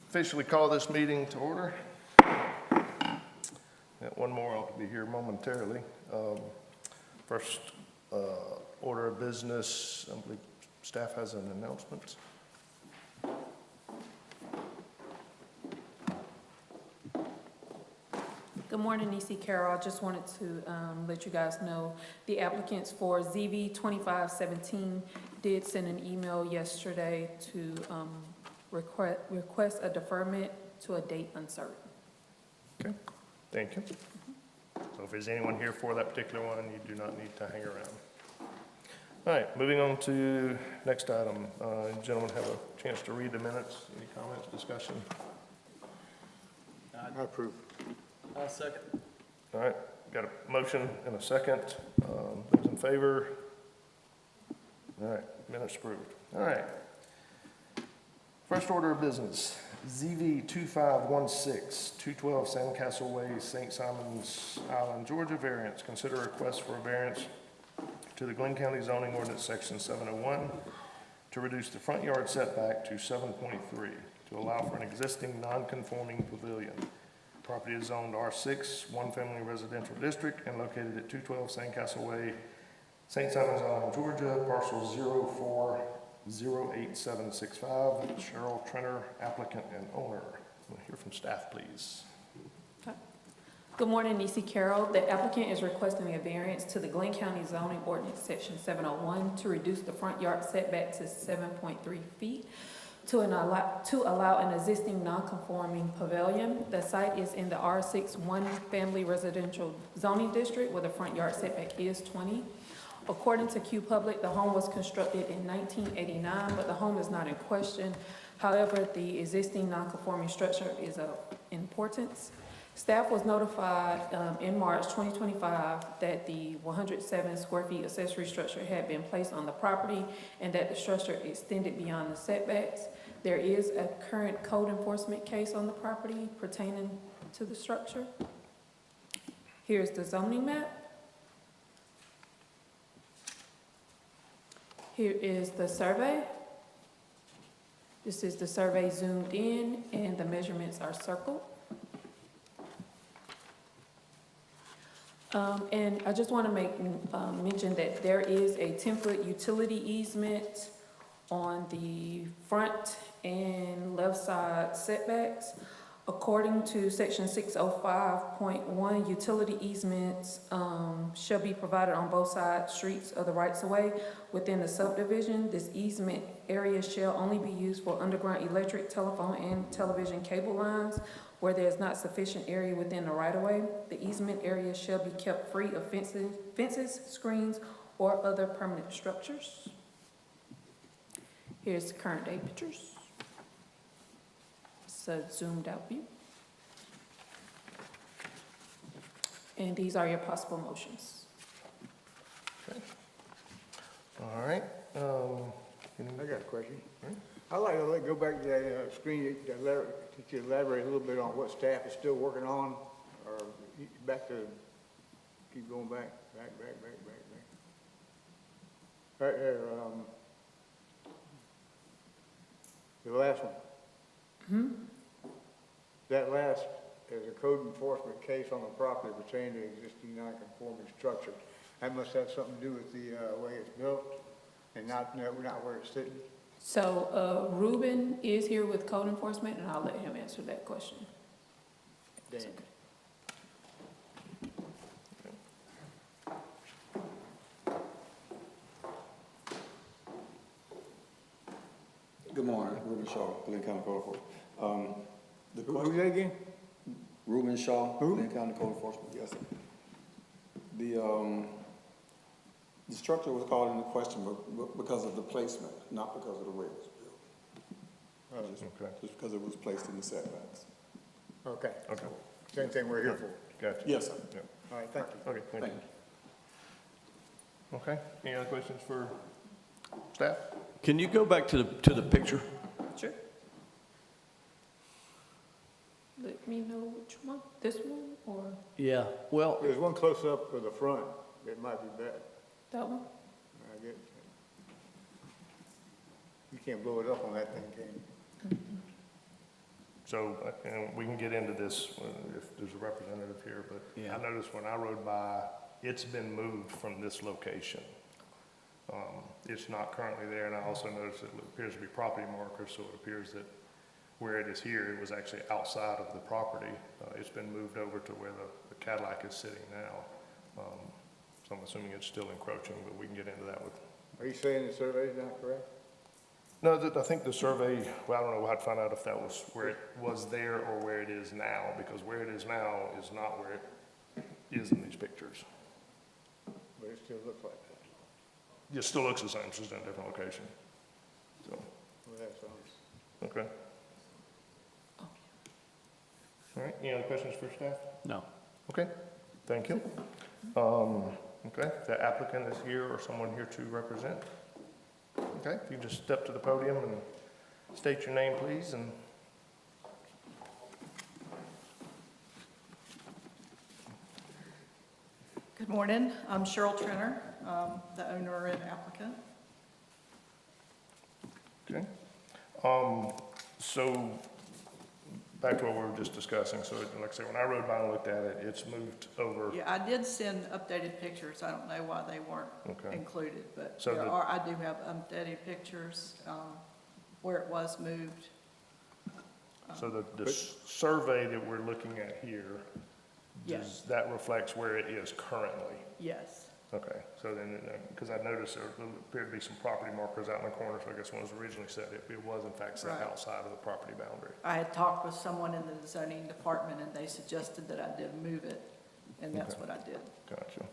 Officially call this meeting to order. Got one more, I'll be here momentarily. First order of business, I believe staff has an announcement. Good morning, E.C. Carroll. I just wanted to let you guys know the applicants for ZV 2517 did send an email yesterday to request a deferment to a date uncertain. Okay, thank you. So if there's anyone here for that particular one, you do not need to hang around. All right, moving on to next item. Gentlemen have a chance to read the minutes. Any comments, discussion? I approve. I'll second. All right, got a motion and a second. Those in favor? All right, minutes approved. All right. First order of business, ZV 2516, 212 Sandcastle Way, St. Simons Island, Georgia, variance. Consider request for a variance to the Glenn County zoning ordinance section 701 to reduce the front yard setback to 7.3 to allow for an existing non-conforming pavilion. Property is zoned R6, one-family residential district, and located at 212 Sandcastle Way, St. Simons Island, Georgia, parcel 0408765. Cheryl Trenner, applicant and owner. We'll hear from staff, please. Good morning, E.C. Carroll. The applicant is requesting a variance to the Glenn County zoning ordinance section 701 to reduce the front yard setback to 7.3 feet to allow an existing non-conforming pavilion. The site is in the R6 one-family residential zoning district where the front yard setback is 20. According to Q Public, the home was constructed in 1989, but the home is not in question. However, the existing non-conforming structure is of importance. Staff was notified in March 2025 that the 107 square feet accessory structure had been placed on the property and that the structure extended beyond the setbacks. There is a current code enforcement case on the property pertaining to the structure. Here's the zoning map. Here is the survey. This is the survey zoomed in and the measurements are circled. And I just want to make mention that there is a 10-foot utility easement on the front and left side setbacks. According to section 605.1, utility easements shall be provided on both side streets of the rights-of-way within the subdivision. This easement area shall only be used for underground electric, telephone, and television cable lines where there is not sufficient area within the right-of-way. The easement area shall be kept free of fences, screens, or other permanent structures. Here's the current day pictures. It's a zoomed out view. And these are your possible motions. Okay. All right. I got a question. I'd like to go back to that screen, to elaborate a little bit on what staff is still working on, or back to, keep going back. Right there, the last one. Mm-hmm. That last, there's a code enforcement case on the property pertaining to existing non-conforming structure. That must have something to do with the way it's built and not where it's sitting. So Ruben is here with code enforcement, and I'll let him answer that question. Dan. Good morning, Ruben Shaw, Glenn County Code Enforcement. Who's that again? Ruben Shaw, Who? Glenn County Code Enforcement, yes, sir. The structure was called into question because of the placement, not because of the way it was built. Okay. Just because it was placed in the setbacks. Okay. Okay. Same thing we're here for. Gotcha. Yes, sir. Yeah. All right, thank you. Okay, thank Thank you. you. Okay. Any other questions for staff? Can you go back to the picture? Sure. Let me know which one. This one or Yeah, well, There's one close up to the front that might be better. that one? I guess. You can't blow it up on that thing, can you? So, and we can get into this if there's a representative here, but Yeah. I noticed when I rode by, it's been moved from this location. It's not currently there, and I also noticed it appears to be property markers, so it appears that where it is here, it was actually outside of the property. It's been moved over to where the Cadillac is sitting now. So I'm assuming it's still encroaching, but we can get into that with. Are you saying the survey's not correct? No, I think the survey, well, I don't know, I'd find out if that was where it was there or where it is now, because where it is now is not where it is in these pictures. But it still looks like that. It still looks the same, it's just in a different location. So, Well, that's all. okay. All right, any other questions for staff? No. Okay, thank you. Okay, the applicant is here or someone here to represent? Okay, if you just step to the podium and state your name, please, and Good morning. I'm Cheryl Trenner, the owner and applicant. okay. So, back to what we were just discussing, so like I said, when I rode by and looked at it, it's moved over. Yeah, I did send updated pictures. I don't know why they weren't Okay. included, but So the- I do have updated pictures where it was moved. So the survey that we're looking at here, Yes, that reflects where it is currently? yes, Okay, so then, because I noticed there appeared to be some property markers out in the corner, so I guess when it was originally set, it was in fact set Right. outside of the property boundary. I had talked with someone in the zoning department and they suggested that I did move it, and that's Okay. what I did. Gotcha.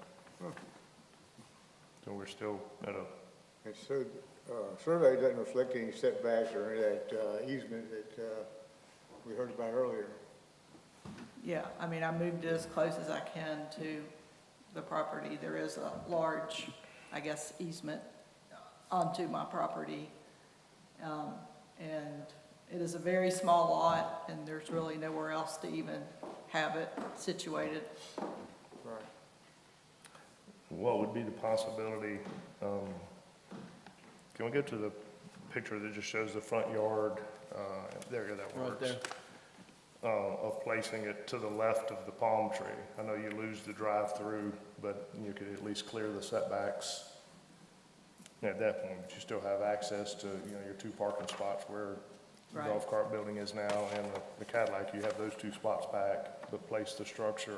So we're still at a, And so, survey doesn't reflect any setbacks or any of that easement that we heard about earlier. Yeah, I mean, I moved it as close as I can to the property. There is a large, I guess, easement onto my property. And it is a very small lot, and there's really nowhere else to even have it situated. Right. what would be the possibility, can we go to the picture that just shows the front yard, there, that Right works. there. Of placing it to the left of the palm tree. I know you lose the drive-through, but you could at least clear the setbacks. And at that point, you still have access to, your two parking spots where the Right. golf cart building is now and the Cadillac. You have those two spots back, but place the structure,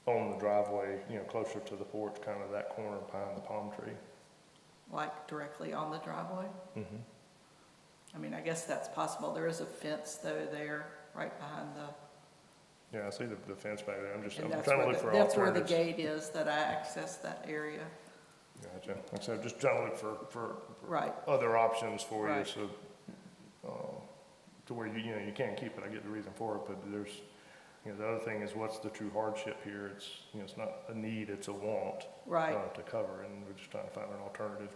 on the driveway, closer to the porch, kind of that corner behind the palm tree. Like directly on the driveway. Mm-hmm. I mean, I guess that's possible. There is a fence though there, right behind the, Yeah, I see the fence back there. I'm and trying that's to where look for that's where the alternatives. gate is that I access that area. Gotcha. Like I said, just trying to look for Right, other options for you, Right. so, to where you can't keep it, I get the reason for it, but there's, the other thing is what's the true hardship here? It's, it's not a need, it's a want. right. To cover, and we're just trying to find an alternative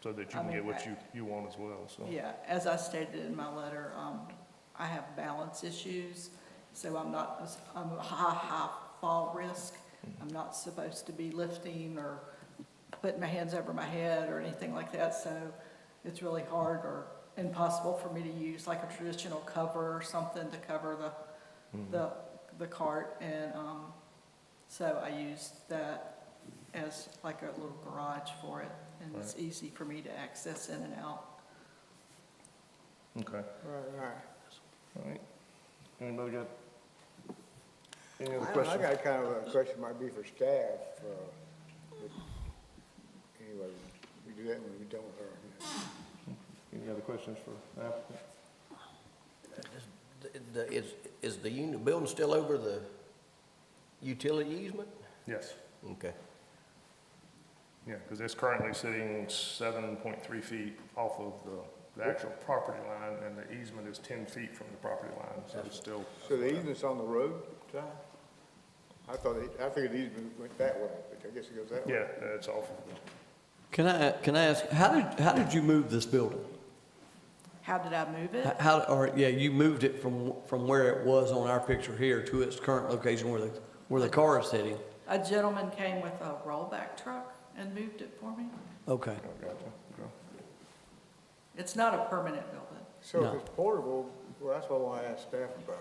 so that you I can mean, get what you want as well, so. Yeah, as I stated in my letter, I have balance issues, so I'm a high fall risk. I'm not supposed to be lifting or putting my hands over my head or anything like that, so it's really hard or impossible for me to use like a traditional cover or something to cover the cart, and, so I used that as like a little garage for it, and it's easy for me to access in and out. Okay, Right. all right. Anybody got any other I don't know, I questions? got kind of a question, might be for staff. But anyway, we do that when we're done with her. Any other questions for the applicant? Is the unit building still over the utility easement? Yes. Okay. Yeah, because it's currently sitting 7.3 feet off of the actual property line, and the easement is 10 feet from the property line, so it's still, So the easement's on the road side? I figured the easement went that way, but I guess it goes that way. yeah, it's off of the, Can I ask, how did you move this building? How did I move it? You moved it from where it was on our picture here to its current location where the car is sitting? A gentleman came with a rollback truck and moved it for me. Okay. oh, gotcha, okay. It's not a permanent building. So No. if it's portable, well, that's what I want to ask staff about.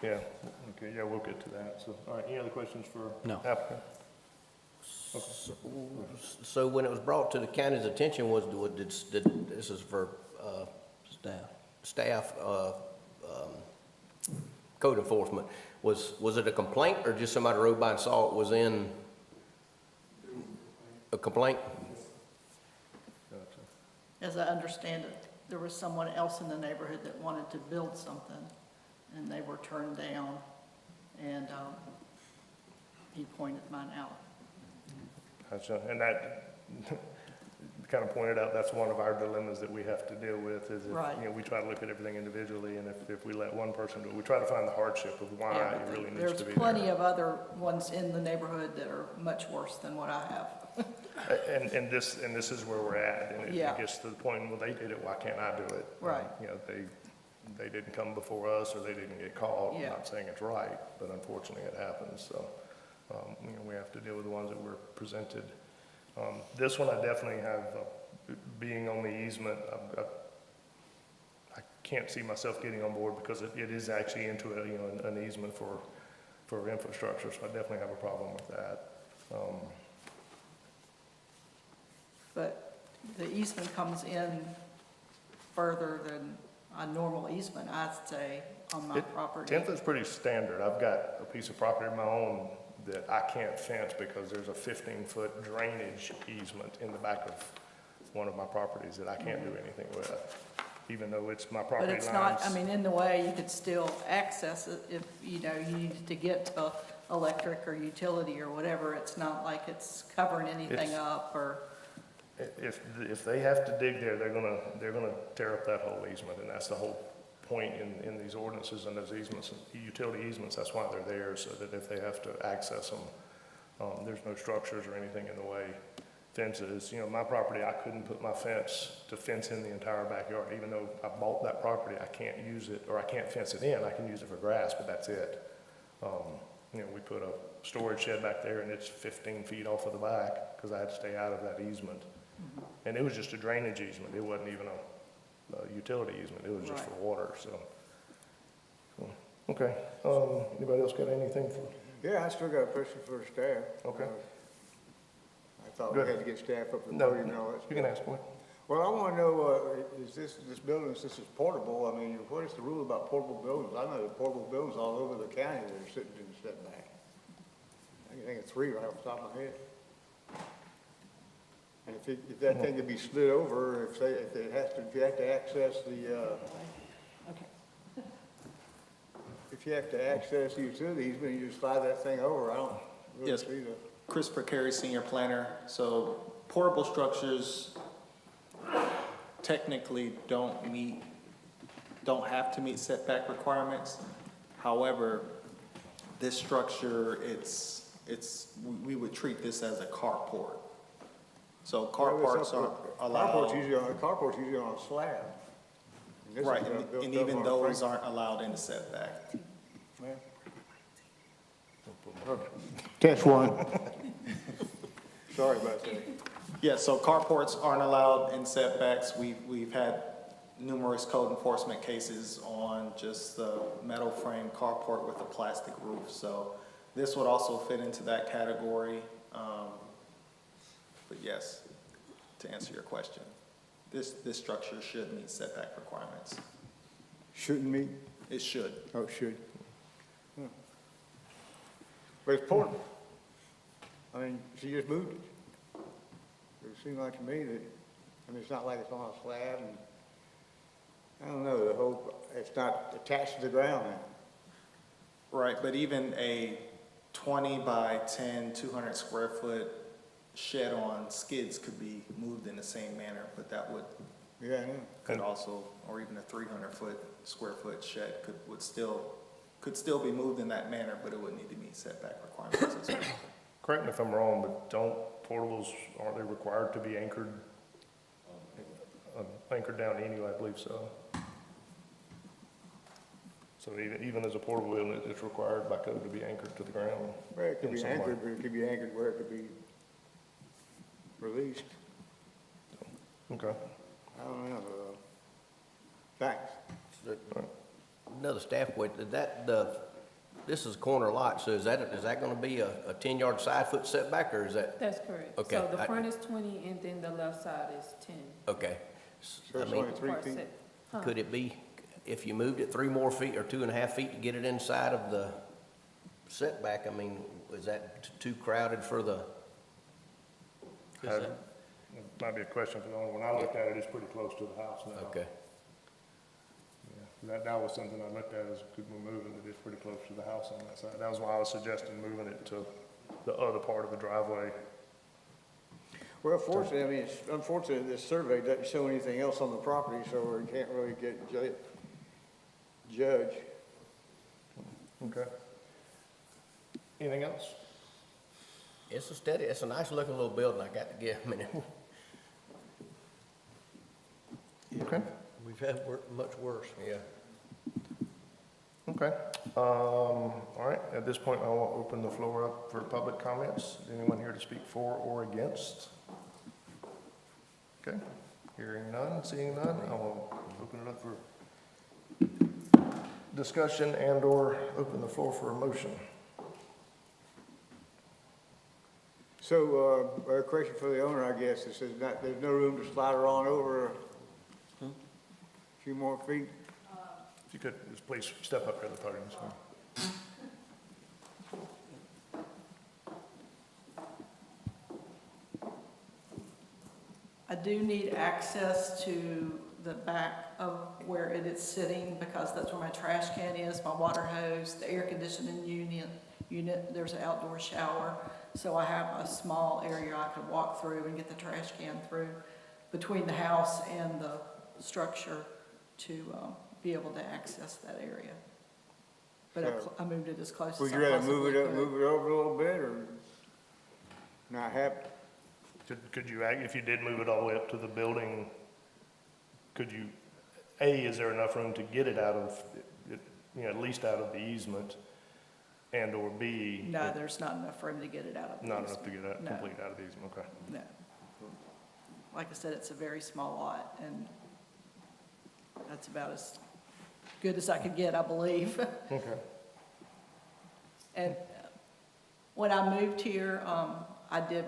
Yeah, okay, yeah, we'll get to that. So, all right, any other questions for No. applicant? So when it was brought to the county's attention, this is for, Staff. staff, code enforcement, was it a complaint or just somebody rode by and saw it was in a complaint? Gotcha. As I understand it, there was someone else in the neighborhood that wanted to build something, and they were turned down, and he pointed mine out. Gotcha, and that kind of pointed out, that's one of our dilemmas that we have to deal with, is if, Right. you know, we try to look at everything individually, and if we let one person do it, we try to find the hardship of why Yeah, it but really needs there's to be plenty there. of other ones in the neighborhood that are much worse than what I have. And this is where we're at, and Yeah. it gets to the point, well, they did it, why can't I do it? Right. You know, they didn't come before us, or they didn't get caught. I'm Yeah. not saying it's right, but unfortunately it happens, so, you know, we have to deal with the ones that were presented. This one I definitely have, being on the easement, I can't see myself getting on board because it is actually into a, you know, an easement for infrastructure, so I definitely have a problem with that. But the easement comes in further than a normal easement, I'd say, on my property. 10 foot's pretty standard. I've got a piece of property of my own that I can't fence because there's a 15-foot drainage easement in the back of one of my properties that I can't do anything with, even though it's my But property it's not, I lines. mean, in the way, you could still access it if, you know, you needed to get to electric or utility or whatever. It's not like it's covering anything It's- up or, If they have to dig there, they're gonna tear up that whole easement, and that's the whole point in these ordinances and those easements, utility easements, that's why they're there, so that if they have to access them, there's no structures or anything in the way. Fences, you know, my property, I couldn't put my fence to fence in the entire backyard, even though I bought that property, I can't use it, or I can't fence it in, I can use it for grass, but that's it. You know, we put a storage shed back there, and it's 15 feet off of the back, because I had to stay out of that easement. And it was just a drainage easement, it wasn't even a utility easement, it was just for Right. water, so. Okay, anybody else got anything for? Yeah, I still got a question for staff. Okay. I thought we Good. had to get staff up to the No, podium and all that you can stuff. ask one. Well, I want to know, is this building, since it's portable, I mean, what is the rule about portable buildings? I know that portable buildings all over the county that are sitting in the setback. I can think of 3 right off the top of my head. And if that thing could be slid over, if you have to access the, okay. if you have to access the utilities, when you just slide that thing over, I don't really Yes. see the. Christopher Carey, Senior Planner. So portable structures technically don't have to meet setback requirements. However, this structure, we would treat this as a carport. So carports are allowed. Carport's usually on a slab. And this is Right, built and up even on a those frame. aren't allowed in the setback. Test one. Sorry about that. Yeah, so carports aren't allowed in setbacks. We've had numerous code enforcement cases on just the metal frame carport with a plastic roof. So this would also fit into that category. But yes, to answer your question, this structure should meet setback requirements. Shouldn't meet? It should. Oh, it should. But it's portable. I mean, she just moved it. It seemed like to me that, I mean, it's not like it's on a slab and, I don't know, it's not attached to the ground now. Right, but even a 20 by 10, 200 square foot shed on skids could be moved in the same manner, but that Yeah, I know. could also, or even a 300 square foot shed could still be moved in that manner, but it would need to meet setback requirements as well. Correct me if I'm wrong, but don't portables, aren't they required to be anchored down anyway, I believe so. So even as a portable building, it's required by code to be anchored to the ground. Well, it could in be some way. anchored, but it could be anchored where it could be released. Okay. I don't know, thanks. Another staff question, this is a corner lot, so is that gonna be a 10-yard side foot setback, or is that, That's correct. Okay, So the I- front is 20 and then the left side is 10. okay. So I it's mean, only 3 Part feet. set- huh. could it be, if you moved it 3 more feet or 2.5 feet to get it inside of the setback, I mean, is that too crowded for the? is Uh, that- It might be a question for the owner. When I looked at it, it's pretty close to the house now. Okay, Yeah, that was something I looked at, is could we move it, it's pretty close to the house on that side. That was why I was suggesting moving it to the other part of the driveway. Well, fortunately, I mean, it's unfortunate this survey doesn't show anything else on the property, so we can't really get judge. Okay. Anything else? it's a nice looking little building, I got to give, I mean, Okay. We've had much worse. yeah. Okay. All right, at this point, I will open the floor up for public comments. Anyone here to speak for or against? Okay, hearing none, seeing none, I will open it up for discussion and/or open the floor for a motion. So, a question for the owner, I guess, it says there's no room to slide her on over a few more feet? If you could, just please step up to the podium, sir. I do need access to the back of where it is sitting, because that's where my trash can is, my water hose, the air conditioning unit, there's an outdoor shower. So I have a small area I could walk through and get the trash can through between the house and the structure to be able to access that area. But I moved it as close as I Would you possibly rather move it up, could. move it over a little bit, or not happy? Could you, if you did move it all the way up to the building, could you, is there enough room to get it out of, at least out of the easement? And/or B? No, there's not enough room to get it out of the Not enough to easement. get it No. complete out of the easement, okay. No. Like I said, it's a very small lot, and that's about as good as I could get, I believe. Okay. And when I moved here,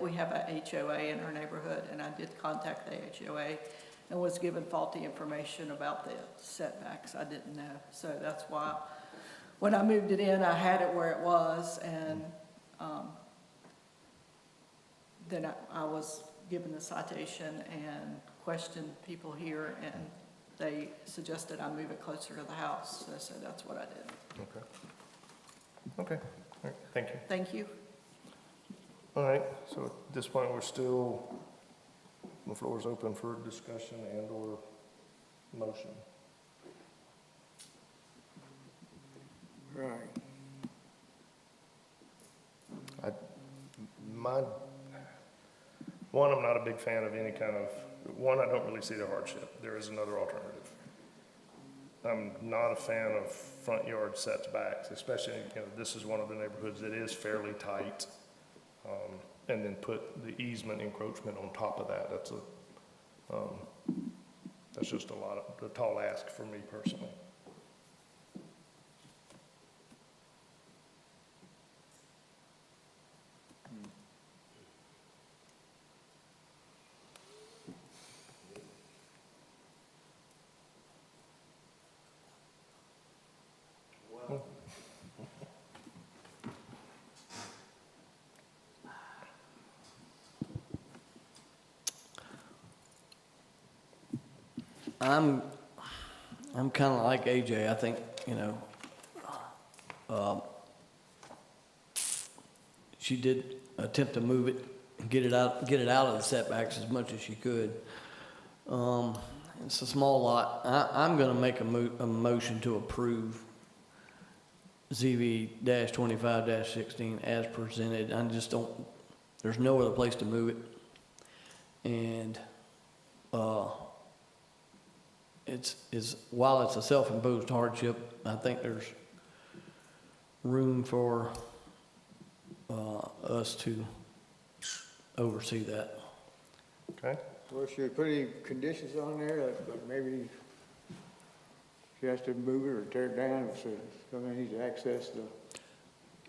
we have a HOA in our neighborhood, and I did contact the HOA and was given faulty information about the setbacks. I didn't know. So that's why, when I moved it in, I had it where it was, and then I was given the citation and questioned people here, and they suggested I move it closer to the house, so that's what I did. Okay. Okay, all right, thank you. Thank you. All right, so at this point, the floor is open for discussion and/or motion. Right. I'm not a big fan of any kind of, I don't really see the hardship. There is another alternative. I'm not a fan of front yard setbacks, especially, this is one of the neighborhoods that is fairly tight. And then put the easement encroachment on top of that. That's just a tall ask for me personally. I'm kind of like AJ. I think, she did attempt to move it and get it out of the setbacks as much as she could. It's a small lot. I'm gonna make a motion to approve ZV-25-16 as presented. I just don't, there's no other place to move it. And, while it's a self-imposed hardship, I think there's room for us to oversee that. Okay, Well, should we put any conditions on there, like maybe she has to move it or tear it down, so somebody needs to access the,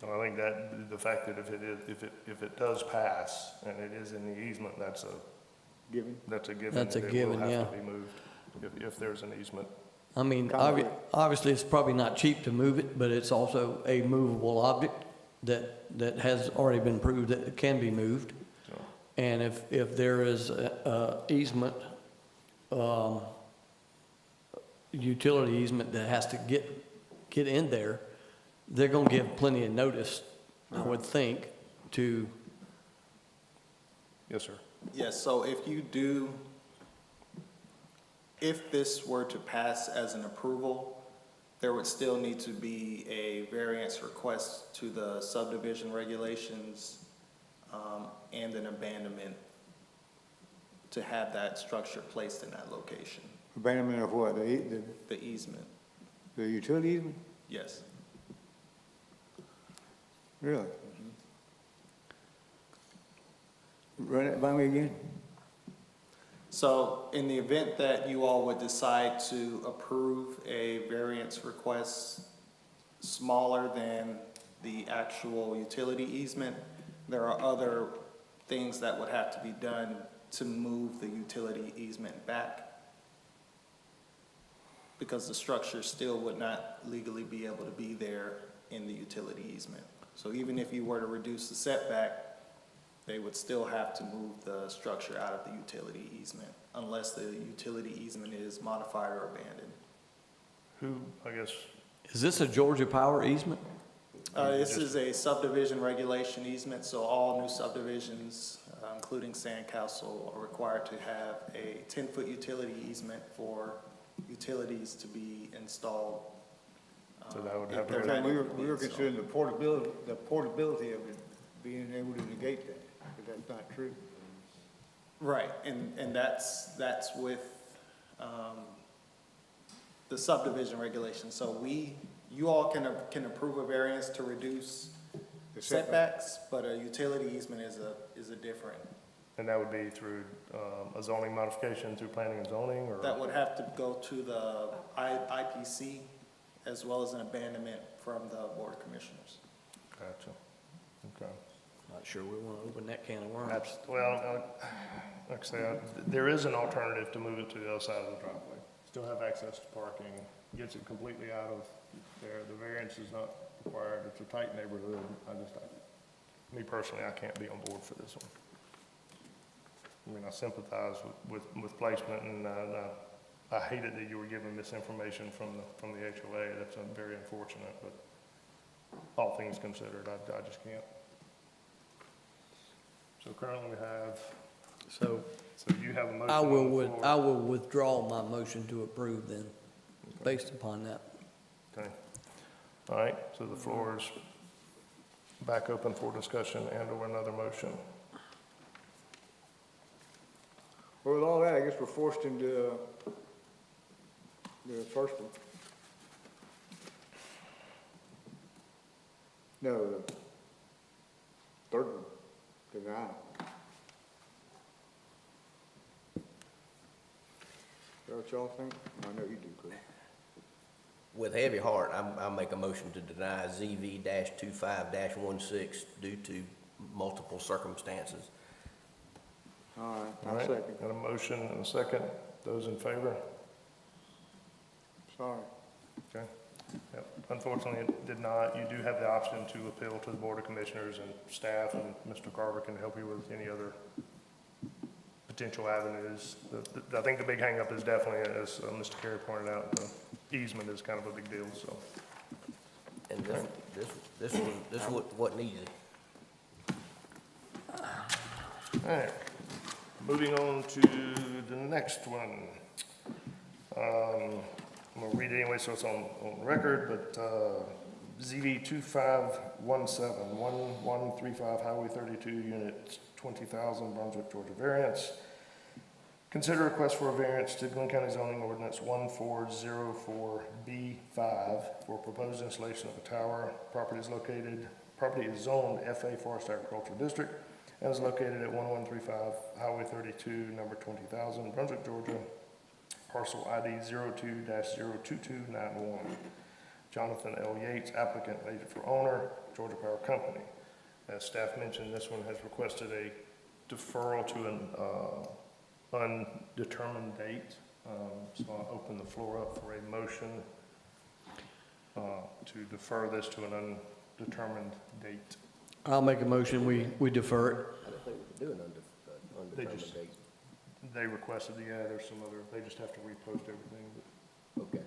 Well, I think that, the fact that if it does pass and it is in the easement, that's a given? given. That's a that it given, will yeah. have to be moved if there's an easement. I mean, Concrete. obviously, it's probably not cheap to move it, but it's also a movable object that has already been proved that it can be moved. So, And if there is a easement, utility easement that has to get in there, they're gonna give plenty of notice, I would think, to, yes, sir. Yes, so if this were to pass as an approval, there would still need to be a variance request to the subdivision regulations, and an abandonment to have that structure placed in that location, Abandonment of what, the easement, the utility easement? yes. Really? Run it by me again? So in the event that you all would decide to approve a variance request smaller than the actual utility easement, there are other things that would have to be done to move the utility easement back, because the structure still would not legally be able to be there in the utility easement. So even if you were to reduce the setback, they would still have to move the structure out of the utility easement unless the utility easement is modified or abandoned. Who, I guess, is this a Georgia Power easement? This is a subdivision regulation easement, so all new subdivisions, including Sandcastle, are required to have a 10-foot utility easement for utilities to be installed. So that would if have to they're go- ready We to were, be we were installed. considering the portability of it, being able to negate that, but that's not true. Right, and that's with, the subdivision regulation. So you all can approve a variance to reduce The setback. setbacks, but a utility easement is a different. and that would be through a zoning modification through planning and zoning, or? That would have to go to the IPC as well as an abandonment from the Board of Commissioners. Gotcha, okay. Not sure we wanna open that can of worms. Well, like I say, there is an alternative to move it to the other side of the driveway. Still have access to parking, gets it completely out of there. The variance is not required. It's a tight neighborhood. Me personally, I can't be on board for this one. I mean, I sympathize with placement, and I hated that you were given misinformation from the HOA. That's very unfortunate, but all things considered, I just can't. So currently we have, So so you have a motion I on will, the floor. I will withdraw my motion to approve then, based upon that. Okay. All right, so the floor is back open for discussion and/or another motion. Well, with all that, I guess we're forced into the first one. No, the third one, deny. Is that what y'all think? I know you do, Chris. With heavy heart, I'll make a motion to deny ZV-25-16 due to multiple circumstances. All right, All I'll right, second. got a motion and a second. Those in favor? Sorry. Okay. Yep. Unfortunately, it did not. You do have the option to appeal to the Board of Commissioners, and staff and Mr. Carver can help you with any other potential avenues. I think the big hangup is definitely, as Mr. Carey pointed out, the easement is kind of a big deal, so. And this wasn't easy. All right, moving on to the next one. I'm gonna read it anyway, so it's on record, but, ZV 2517-1135 Highway 32, Unit 20,000, Brunswick, Georgia variance. Consider request for a variance to Glenn County zoning ordinance 1404B5 for proposed installation of a tower. Property is zoned FA Forest Agricultural District. and is located at 1135 Highway 32, number 20,000, Brunswick, Georgia, parcel ID 02-02291. Jonathan L. Yates, applicant and agent for owner, Georgia Power Company. As staff mentioned, this one has requested a deferral to an undetermined date. So I'll open the floor up for a motion to defer this to an undetermined date. I'll make a motion, we defer it. I don't think we can do an undetermined just- date. They requested, there's some other, they just have to repost everything. Okay.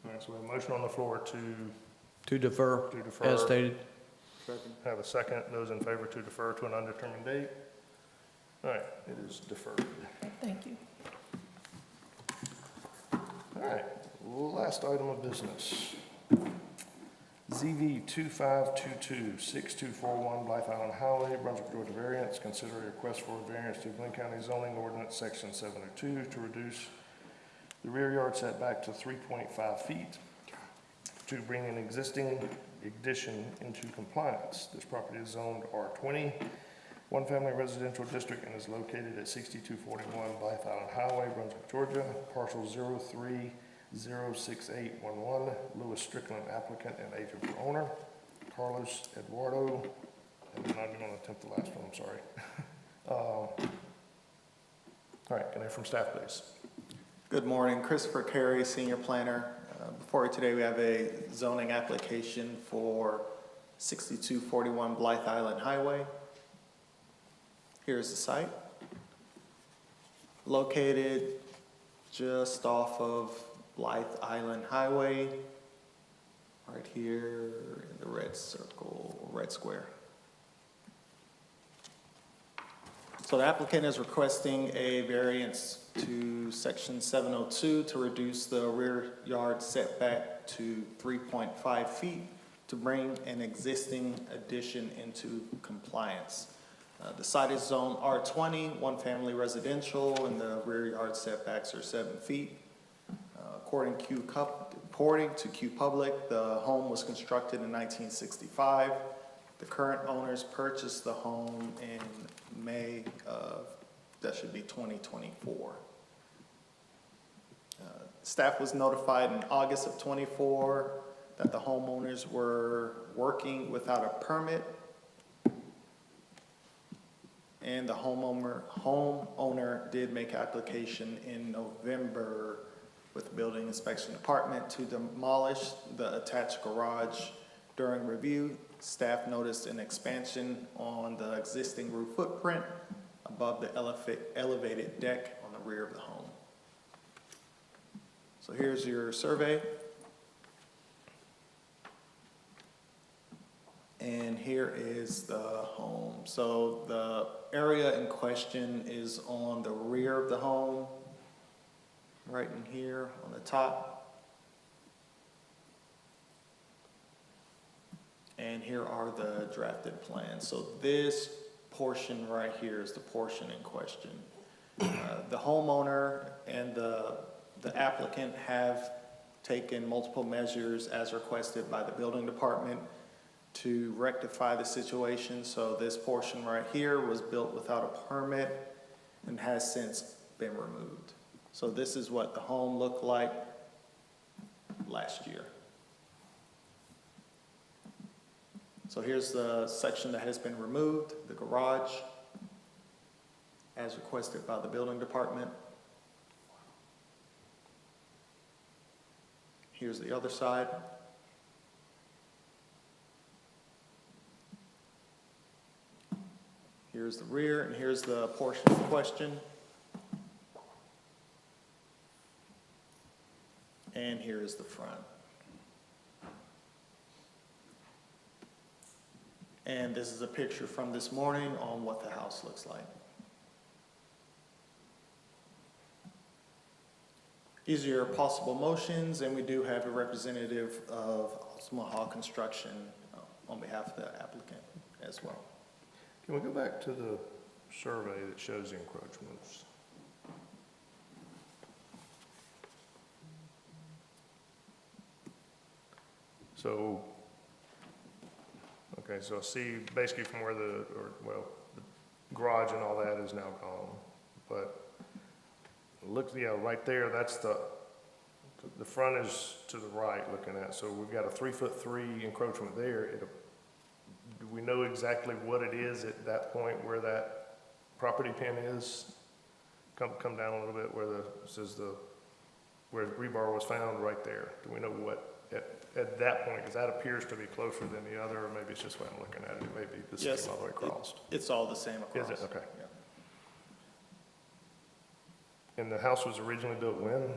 All right, so we have a motion on the floor to To defer. as stated. Have a second. Those in favor to defer to an undetermined date? All right, it is deferred. Thank you. All right, last item of business. ZV 2522-6241 Blythe Island Highway, Brunswick, Georgia variance. Consider a request for a variance to Glenn County zoning ordinance section 702 to reduce the rear yard setback to 3.5 feet to bring an existing addition into compliance. This property is zoned R20, one-family residential district, and is located at 6241 Blythe Island Highway, Brunswick, Georgia, parcel 0306811. Louis Strickland, applicant and agent for owner. Carlos Eduardo, and I'm not even going to attempt the last one, I'm sorry. All right, can I hear from staff, please? Good morning, Christopher Carey, Senior Planner. Before you today, we have a zoning application for 6241 Blythe Island Highway. Here's the site. Located just off of Blythe Island Highway, right here in the red circle, red square. So the applicant is requesting a variance to section 702 to reduce the rear yard setback to 3.5 feet to bring an existing addition into compliance. The site is zone R20, one family residential, and the rear yard setbacks are 7 feet. According to Q Public, the home was constructed in 1965. The current owners purchased the home in May of, that should be 2024. Staff was notified in August of 24 that the homeowners were working without a permit, and the homeowner did make application in November with the Building Inspection Department to demolish the attached garage. During review, staff noticed an expansion on the existing roof footprint above the elevated deck on the rear of the home. So here's your survey. And here is the home. So the area in question is on the rear of the home, right in here on the top. And here are the drafted plans. So this portion right here is the portion in question. The homeowner and the applicant have taken multiple measures as requested by the building department to rectify the situation. So this portion right here was built without a permit and has since been removed. So this is what the home looked like last year. So here's the section that has been removed, the garage, as requested by the building department. Here's the other side. Here's the rear, and here's the portion in question. And here is the front. And this is a picture from this morning on what the house looks like. These are your possible motions, and we do have a representative of Omaha Construction on behalf of the applicant as well. Can we go back to the survey that shows the encroachments? So, okay, so I see basically from where the garage and all that is now gone. But look, yeah, right there, that's the front is to the right looking at, so we've got a 3'3" encroachment there. Do we know exactly what it is at that point where that property pin is? Come down a little bit where where rebar was found right there. Do we know what, at that point, because that appears to be closer than the other, or maybe it's just when I'm looking at it, it may be the Yes, same all the way across. It's all the same across. Is it? Okay. Yeah. And the house was originally built when?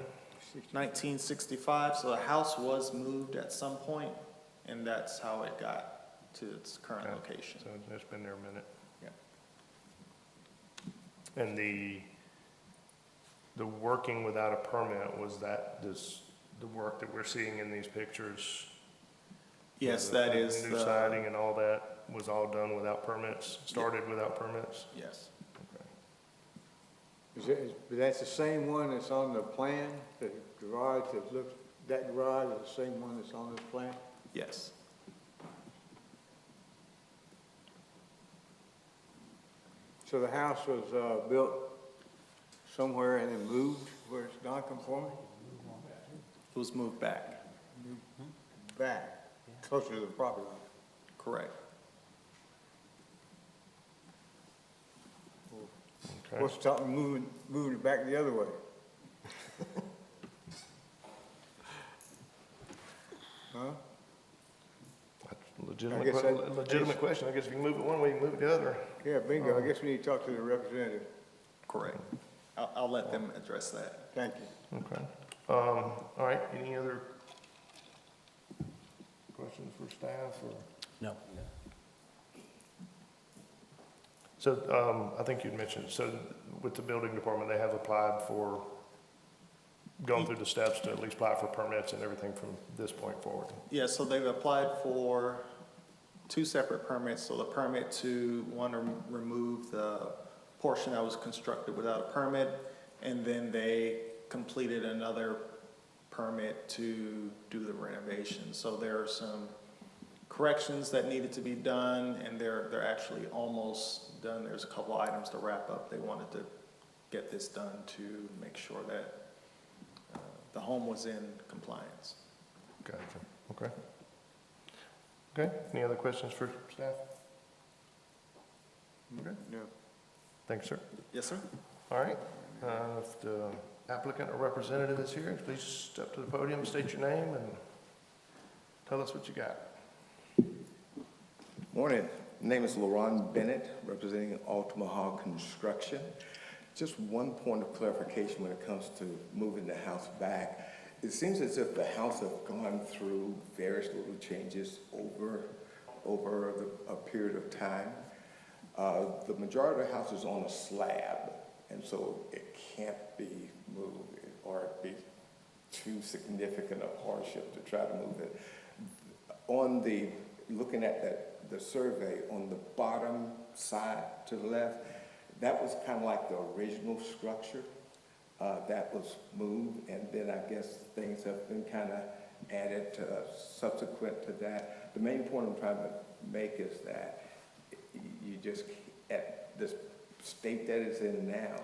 1965, so the house was moved at some point, and that's how it got to its current Okay. location. So it's been there a minute. Yeah. And the working without a permit, was that the work that we're seeing in these pictures? Yes, The that is New siding and all that was all done without permits, started without permits? Yes. That's the same one that's on the plan, the garage that looks, that garage is the same one that's on this plan? Yes. So the house was, built somewhere and then moved where it's non-conforming? It was moved back. Back, closer to the property line. Correct. Okay. What's stopping moving it back the other way? Huh? Legitimate, I guess that- legitimate question. I guess if you can move it one way, you can move it the other. Yeah, bingo, I guess we need to talk to the representative. Correct. I'll let them address that. Thank you. Okay. All right, any other questions for staff or? No. So, I think you'd mentioned, so with the building department, they have applied for, gone through the steps to at least apply for permits and everything from this point forward. Yeah, so they've applied for 2 separate permits. So the permit to want to remove the portion that was constructed without a permit, and then they completed another permit to do the renovation. So there are some corrections that needed to be done, and they're actually almost done. There's a couple items to wrap up. They wanted to get this done to make sure that the home was in compliance. Gotcha, okay. Okay, any other questions for staff? Okay, No. thanks, sir. Yes, sir? All right, if the applicant or representative is here, please step to the podium, state your name, and tell us what you got. Morning. Name is LaRon Bennett, representing Altamaha Construction. Just one point of clarification when it comes to moving the house back. It seems as if the house has gone through various little changes over a period of time. The majority of the house is on a slab, and so it can't be moved or it'd be too significant a hardship to try to move it. On the, looking at the survey, on the bottom side to the left, that was kind of like the original structure that was moved, and then I guess things have been kind of added subsequent to that. The main point I'm trying to make is that you just, at this state that it's in now,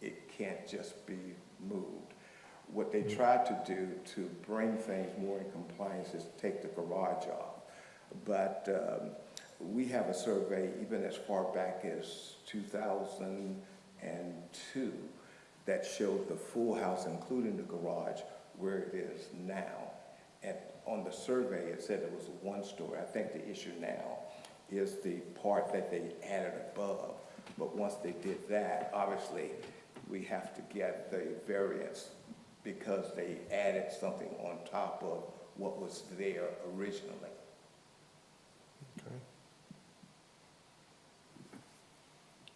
it can't just be moved. What they tried to do to bring things more in compliance is take the garage off. But we have a survey even as far back as 2002 that showed the full house, including the garage, where it is now. And on the survey, it said it was a 1-story. I think the issue now is the part that they added above. But once they did that, obviously, we have to get the variance because they added something on top of what was there originally. Okay.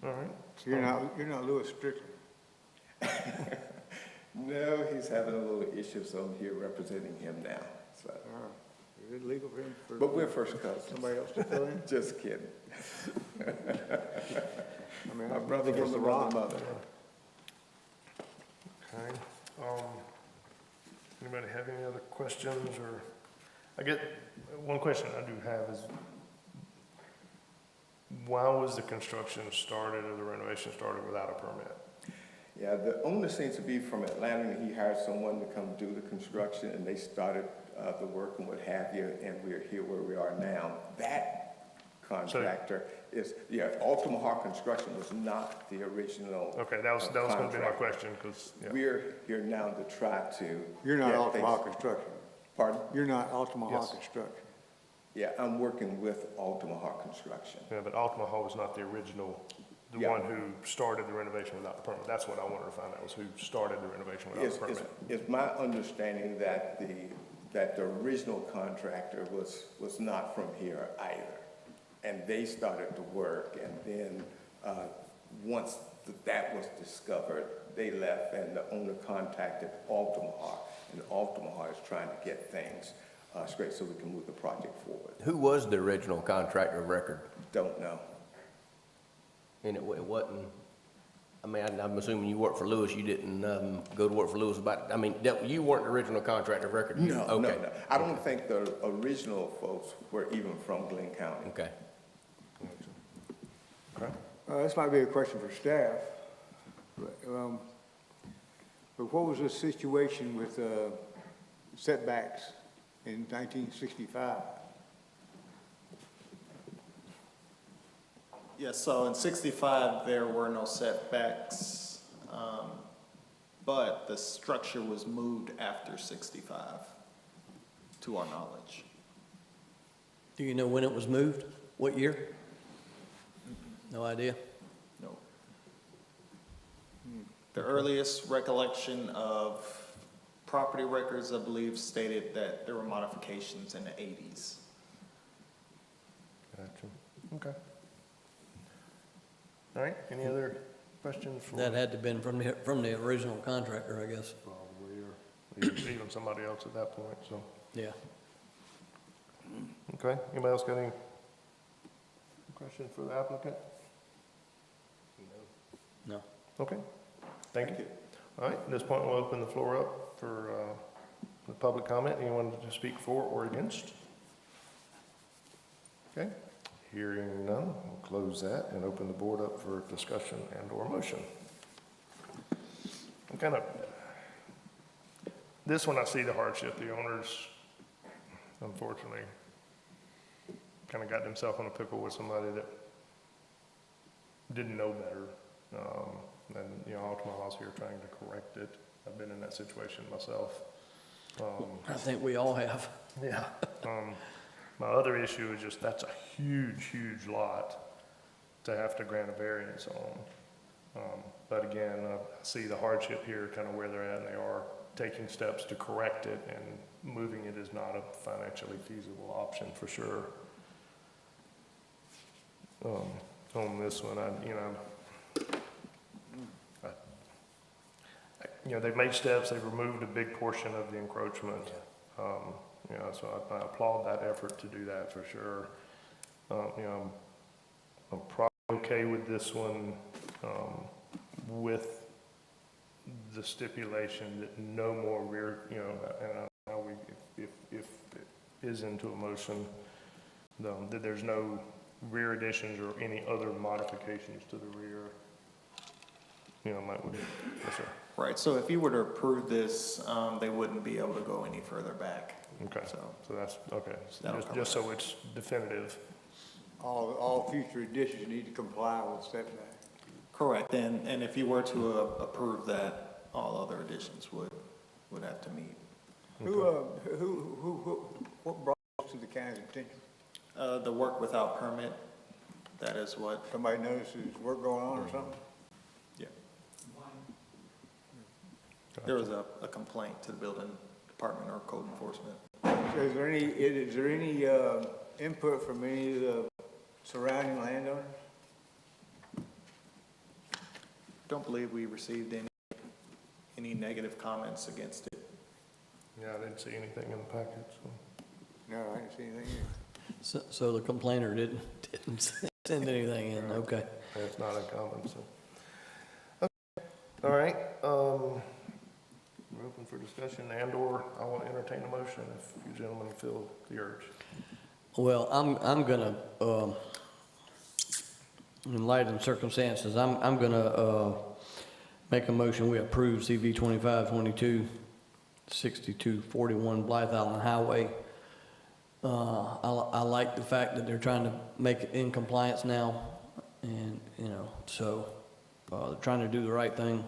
All right. So you're not Louis Strickland? No, he's having a little issue, so I'm here representing him now. So, Is it legal for him, but we're first cousins. somebody else to fill in? Just kidding. I mean, My I brother think it's from the another rock. mother. Okay, anybody have any other questions, or, I get, one question I do have is, why was the construction started or the renovation started without a permit? Yeah, the owner seems to be from Atlanta, and he hired someone to come do the construction, and they started the work and what have you, and we're here where we are now. That contractor is, yeah, Altamar Construction was not the original. Okay, that was gonna be my contractor. question, because, yeah. We're here now to try to. You're not get Altamar things- Construction. Pardon? You're not Altamar Yes. Construction. Yeah, I'm working with Altamar Construction. Yeah, but Altamar was not the original, the Yeah. one who started the renovation without the permit. That's what I wanted to find out, was who started the renovation without the permit. It's my understanding that the original contractor was not from here either. And they started the work, and then, once that was discovered, they left, and the owner contacted Altamar, and Altamar is trying to get things, straight so we can move the project forward. Who was the original contractor of record? Don't know. And it wasn't, I mean, I'm assuming you worked for Lewis, you didn't go to work for Lewis about, I mean, you weren't the original contractor of record? No. Okay. I don't think the original folks were even from Glenn County. Okay. Okay. This might be a question for staff. But what was the situation with setbacks in 1965? Yeah, so in 65, there were no setbacks, but the structure was moved after 65, to our knowledge. Do you know when it was moved? What year? No idea? No. The earliest recollection of property records, I believe, stated that there were modifications in the 80s. Gotcha. Okay. All right, any other questions for? That had to have been from the original contractor, I guess. Probably, or even somebody else at that point, so. Yeah. Okay, anybody else got any questions for the applicant? No. Okay, thank you. All right, at this point, we'll open the floor up for the public comment. Anyone to speak for or against? Okay, hearing none, we'll close that and open the board up for discussion and or motion. I'm kind of, this one I see the hardship. The owners, unfortunately, kind of got themselves in a pickle with somebody that didn't know better. And, you know, Altamar here trying to correct it. I've been in that situation myself. I think we all have. Yeah. My other issue is just that's a huge, huge lot to have to grant a variance on. But again, I see the hardship here, kind of where they're at, and they are taking steps to correct it, and moving it is not a financially feasible option for sure. On this one, they've made steps, they've removed a big portion of the encroachment. So I applaud that effort to do that for sure. I'm probably okay with this one, with the stipulation that no more rear, and I know if it is into a motion, that there's no rear additions or any other modifications to the rear. Yes, sir. Right, so if you were to approve this, they wouldn't be able to go any further back. Okay, So so that's, okay, That'll just cover so it's definitive. All future additions need to comply with setback. correct, and if you were to approve that, all other additions would have to meet. What brought this to the county's attention? The work without permit, that is what, Somebody notices work going on or something? yeah. There was a complaint to the building department or code enforcement. So is there any input from any of the surrounding landowners? Don't believe we received any negative comments against it. Yeah, I didn't see anything in the package, so. No, I didn't see anything either. So the complainer didn't send anything in, okay. It's not uncommon, so. Okay, all right, we're open for discussion and/or I will entertain a motion if you gentlemen feel the urge. Well, I'm gonna, in light of the circumstances, I'm gonna, make a motion, we approve CV 2522 6241 Blythe Island Highway. I like the fact that they're trying to make it in compliance now, and, you know, so, they're trying to do the right thing.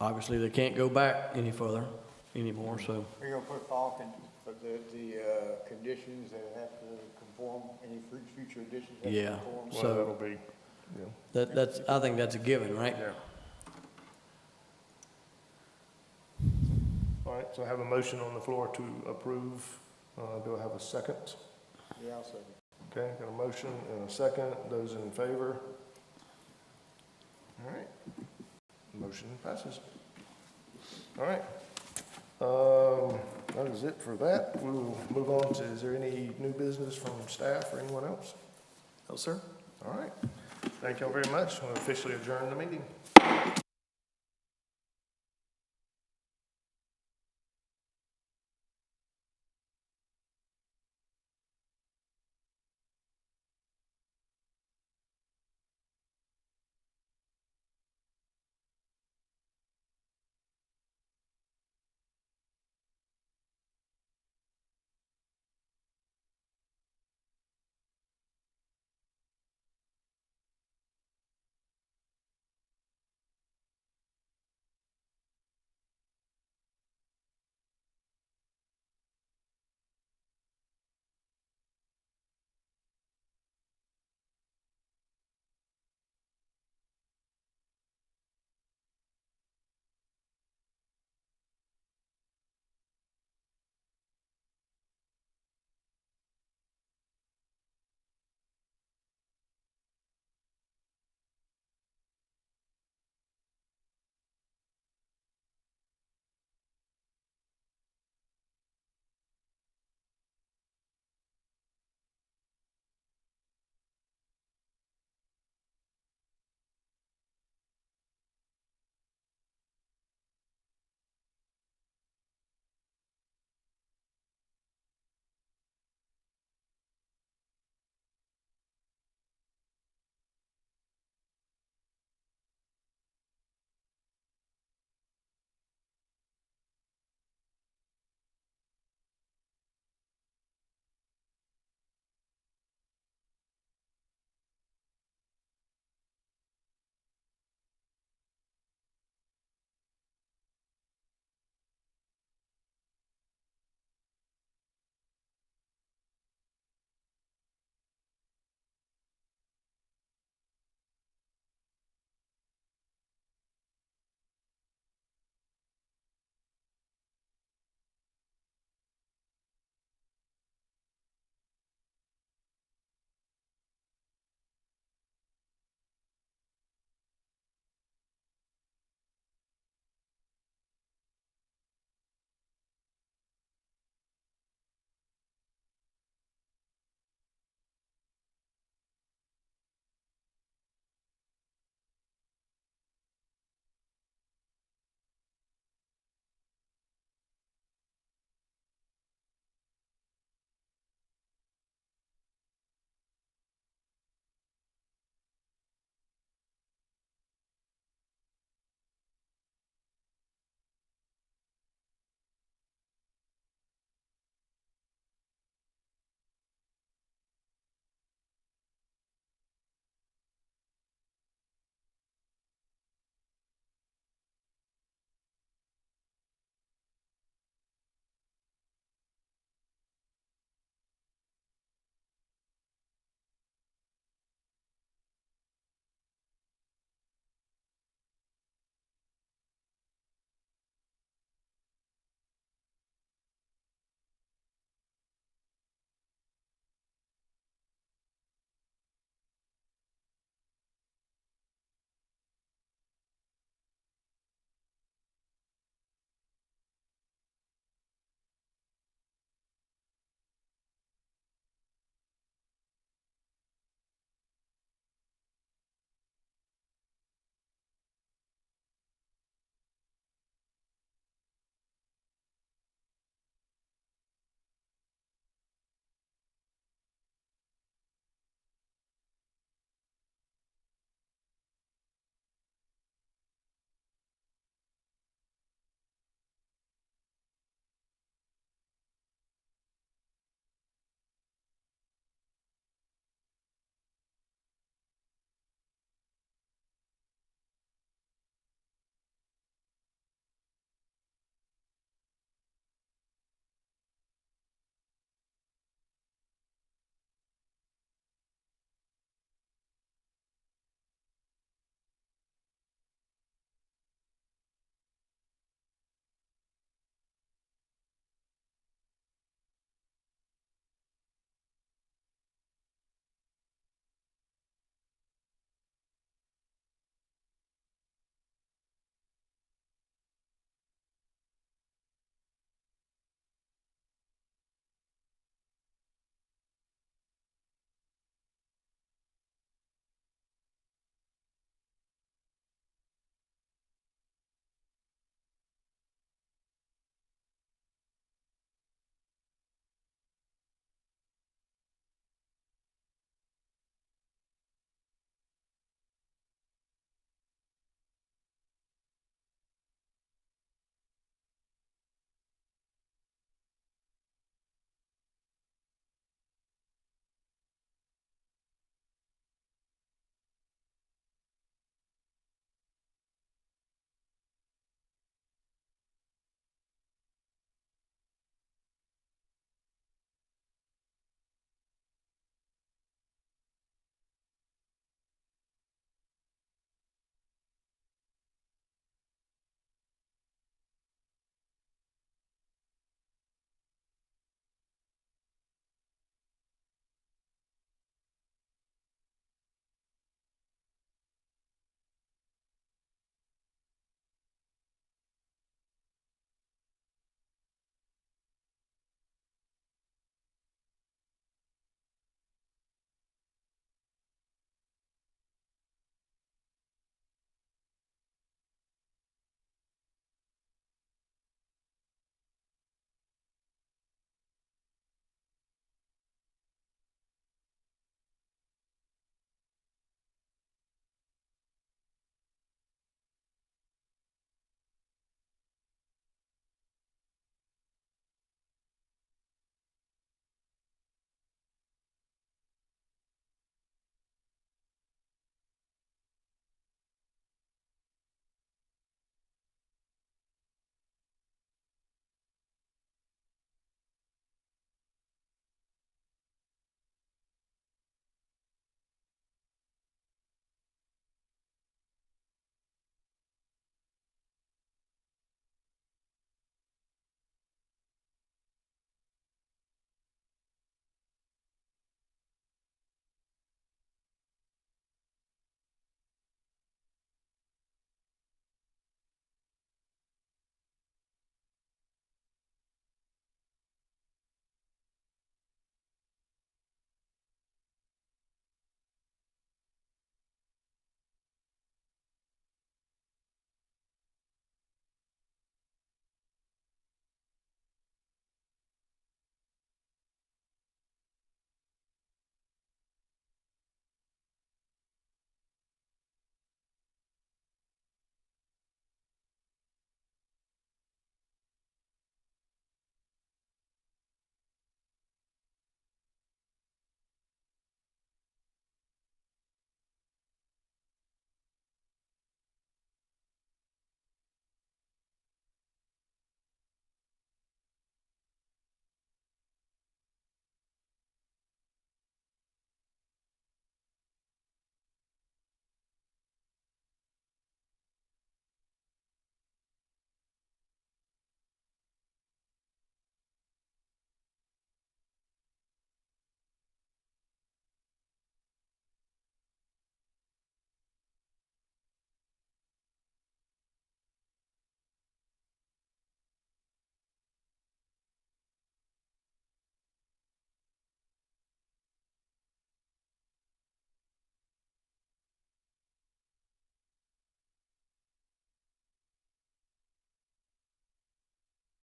Obviously, they can't go back any further anymore, so, Are you gonna put for the conditions that have to conform, any future additions have to yeah. conform? Well, So, that'll be, yeah. that's, I think that's a given, right? Yeah. All right, so I have a motion on the floor to approve. Do I have a second? Yeah, I'll second. Okay, got a motion and a second. Those in favor? All right. Motion passes. All right. That is it for that. We'll move on to, is there any new business from staff or anyone else? No, sir? All right. Thank y'all very much. We'll officially adjourn the meeting.